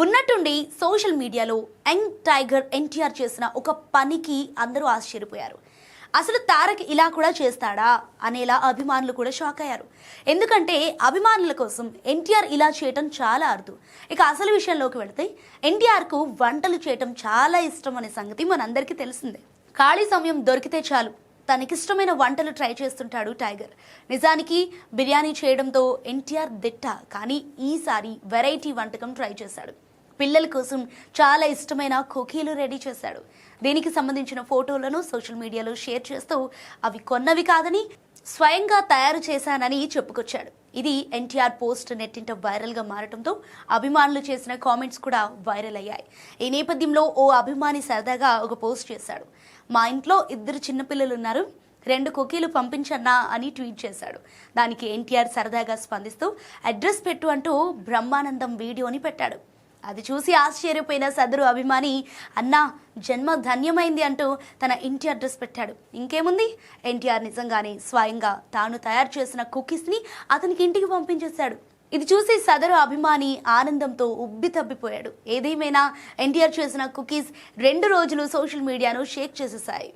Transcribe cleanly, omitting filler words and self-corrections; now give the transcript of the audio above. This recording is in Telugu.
ఉన్నట్టుండి సోషల్ మీడియాలో యంగ్ టైగర్ ఎన్టీఆర్ చేసిన ఒక పనికి అందరూ ఆశ్చర్యపోయారు. అసలు తారక్ ఇలా కూడా చేస్తాడా అనేలా అభిమానులు కూడా షాక్ అయ్యారు. ఎందుకంటే అభిమానుల కోసం ఎన్టీఆర్ ఇలా చేయటం చాలా అరుదు. ఇక అసలు విషయంలోకి వెళితే ఎన్టీఆర్కు వంటలు చేయటం చాలా ఇష్టం అనే సంగతి మనందరికీ తెలిసిందే. ఖాళీ సమయం దొరికితే చాలు తనకిష్టమైన వంటలు ట్రై చేస్తుంటాడు టైగర్. నిజానికి బిర్యానీ చేయడంతో ఎన్టీఆర్ దిట్ట, కానీ ఈసారి వెరైటీ వంటకం ట్రై చేశాడు. పిల్లల కోసం చాలా ఇష్టమైన కుకీలు రెడీ చేశాడు. దీనికి సంబంధించిన ఫోటోలను సోషల్ మీడియాలో షేర్ చేస్తూ అవి కొన్నవి కాదని స్వయంగా తయారు చేశానని చెప్పుకొచ్చాడు. ఇది ఎన్టీఆర్ పోస్ట్ నెట్టింట వైరల్గా మారడంతో అభిమానులు చేసిన కామెంట్స్ కూడా వైరల్ అయ్యాయి. ఈ నేపథ్యంలో ఓ అభిమాని సరదాగా ఒక పోస్ట్ చేశాడు. మా ఇంట్లో 2 చిన్నపిల్లలు ఉన్నారు, 2 కుకీలు పంపించన్నా అని ట్వీట్ చేశాడు. దానికి ఎన్టీఆర్ సరదాగా స్పందిస్తూ అడ్రస్ పెట్టు అంటూ బ్రహ్మానందం వీడియోని పెట్టాడు. అది చూసి ఆశ్చర్యపోయిన సదరు అభిమాని అన్నా జన్మ ధన్యమైంది అంటూ తన ఇంటి అడ్రస్ పెట్టాడు. ఇంకేముంది, ఎన్టీఆర్ నిజంగానే స్వయంగా తాను తయారు చేసిన కుకీస్ని అతనికి ఇంటికి పంపించేశాడు. ఇది చూసి సదరు అభిమాని ఆనందంతో ఉబ్బి తబ్బిపోయాడు. ఏదేమైనా ఎన్టీఆర్ చేసిన కుకీస్ 2 రోజులు సోషల్ మీడియాను షేక్ చేసేశాయి.